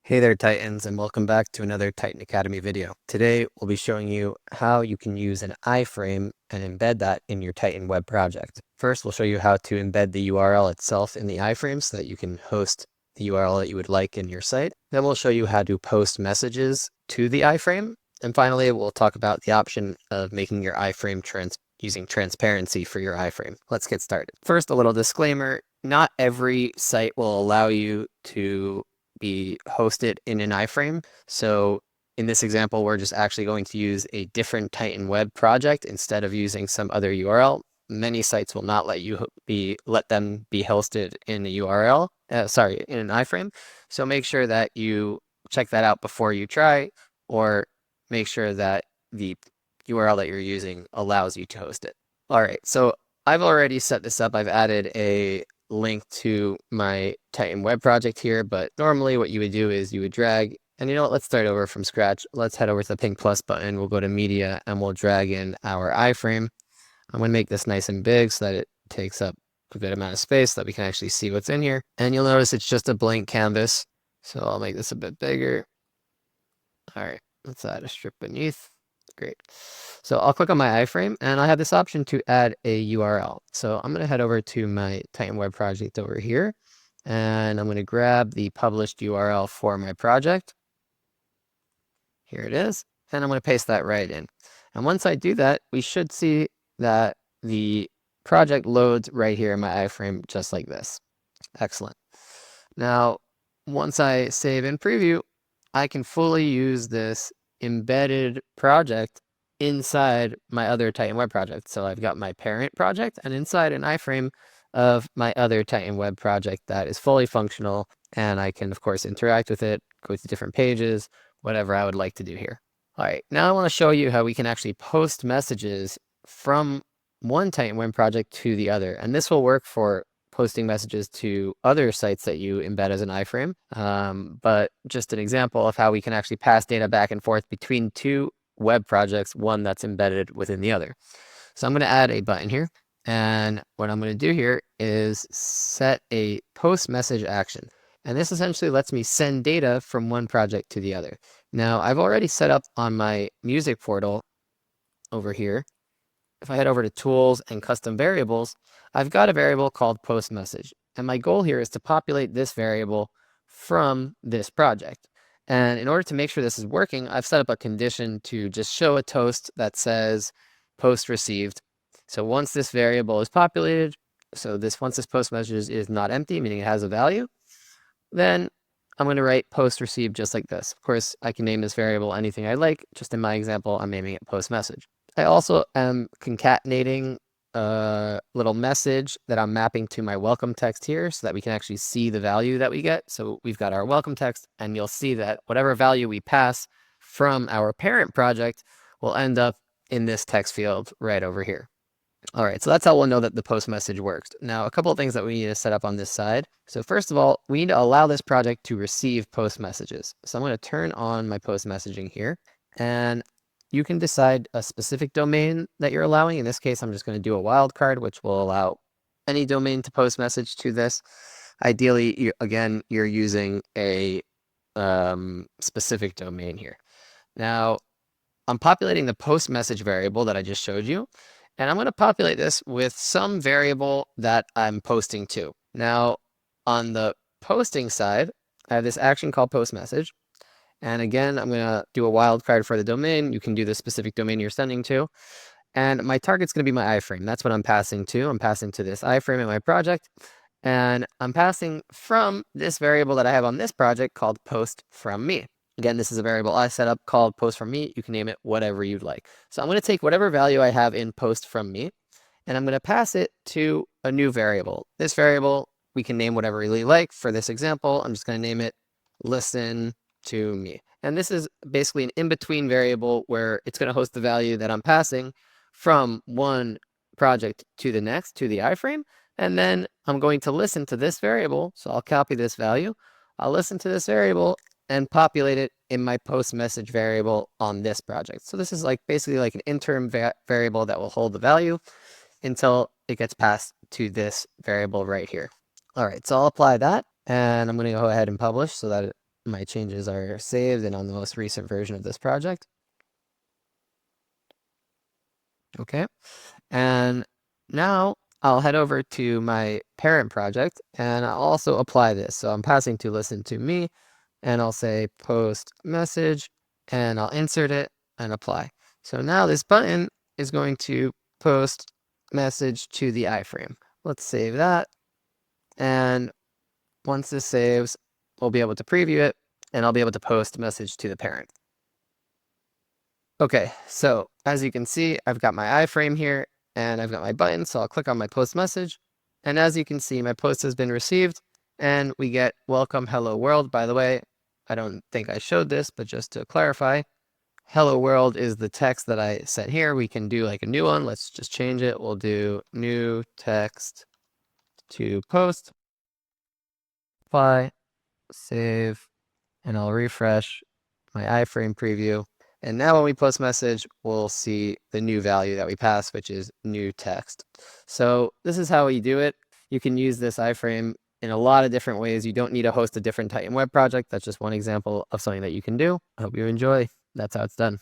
Hey there, Titans, and welcome back to another Titan Academy video. Today, we'll be showing you how you can use an iframe and embed that in your Titan web project. First, we'll show you how to embed the URL itself in the iframe so that you can host the URL that you would like in your site. Then we'll show you how to post messages to the iframe. And finally, we'll talk about the option of making your iframe using transparency for your iframe. Let's get started. First, a little disclaimer. Not every site will allow you to be hosted in an iframe. So in this example, we're just actually going to use a different Titan web project instead of using some other URL. Many sites will not let them be hosted in a URL, in an iframe. So make sure that you check that out before you try, or make sure that the URL that you're using allows you to host it. All right, so I've already set this up. I've added a link to my Titan web project here, but normally what you would do is you would drag, and you know what, let's start over from scratch. Let's head over to the pink plus button. We'll go to media and we'll drag in our iframe. I'm going to make this nice and big so that it takes up a good amount of space so that we can actually see what's in here. And you'll notice it's just a blank canvas. So I'll make this a bit bigger. All right, let's add a strip beneath. Great. So I'll click on my iframe and I have this option to add a URL. So I'm going to head over to my Titan web project over here, and I'm going to grab the published URL for my project. Here it is. And I'm going to paste that right in. And once I do that, we should see that the project loads right here in my iframe just like this. Excellent. Now, once I save and preview, I can fully use this embedded project inside my other Titan web project. So I've got my parent project, and inside an iframe of my other Titan web project that is fully functional, and I can of course interact with it, go to different pages, whatever I would like to do here. All right, now I want to show you how we can actually post messages from one Titan web project to the other, and this will work for posting messages to other sites that you embed as an iframe, but just an example of how we can actually pass data back and forth between two web projects, one that's embedded within the other. So I'm going to add a button here, and what I'm going to do here is set a post message action. And this essentially lets me send data from one project to the other. Now, I've already set up on my music portal over here. If I head over to tools and custom variables, I've got a variable called post message. And my goal here is to populate this variable from this project. And in order to make sure this is working, I've set up a condition to just show a toast that says post received. So once this variable is populated, once this post message is not empty, meaning it has a value, then I'm going to write post received just like this. Of course, I can name this variable anything I like. Just in my example, I'm naming it post message. I also am concatenating a little message that I'm mapping to my welcome text here so that we can actually see the value that we get. So we've got our welcome text, and you'll see that whatever value we pass from our parent project will end up in this text field right over here. All right, so that's how we'll know that the post message works. Now, a couple of things that we need to set up on this side. So first of all, we need to allow this project to receive post messages. So I'm going to turn on my post messaging here, and you can decide a specific domain that you're allowing. In this case, I'm just going to do a wildcard, which will allow any domain to post message to this. Ideally, you're using a specific domain here. Now, I'm populating the post message variable that I just showed you, and I'm going to populate this with some variable that I'm posting to. Now, on the posting side, I have this action called post message. And again, I'm going to do a wildcard for the domain. You can do the specific domain you're sending to. And my target's going to be my iframe. That's what I'm passing to. I'm passing to this iframe in my project. And I'm passing from this variable that I have on this project called post from me. Again, this is a variable I set up called post from me. You can name it whatever you'd like. So I'm going to take whatever value I have in post from me, and I'm going to pass it to a new variable. This variable, we can name whatever we really like. For this example, I'm just going to name it listen to me. And this is basically an in-between variable where it's going to host the value that I'm passing from one project to the next, to the iframe. And then I'm going to listen to this variable. So I'll copy this value. I'll listen to this variable and populate it in my post message variable on this project. So this is basically like an interim variable that will hold the value until it gets passed to this variable right here. All right, so I'll apply that, and I'm going to go ahead and publish so that my changes are saved and on the most recent version of this project. Okay. And now I'll head over to my parent project and I'll also apply this. So I'm passing to listen to me and I'll say post message and I'll insert it and apply. So now this button is going to post message to the iframe. Let's save that. And once this saves, we'll be able to preview it and I'll be able to post message to the parent. Okay, so as you can see, I've got my iframe here and I've got my button. So I'll click on my post message. And as you can see, my post has been received and we get welcome hello world. By the way, I don't think I showed this, but just to clarify, hello world is the text that I set here. We can do like a new one. Let's just change it. We'll do new text to post, apply, save, and I'll refresh my iframe preview. And now when we post message, we'll see the new value that we passed, which is new text. So this is how you do it. You can use this iframe in a lot of different ways. You don't need to host a different Titan web project. That's just one example of something that you can do. I hope you enjoy. That's how it's done.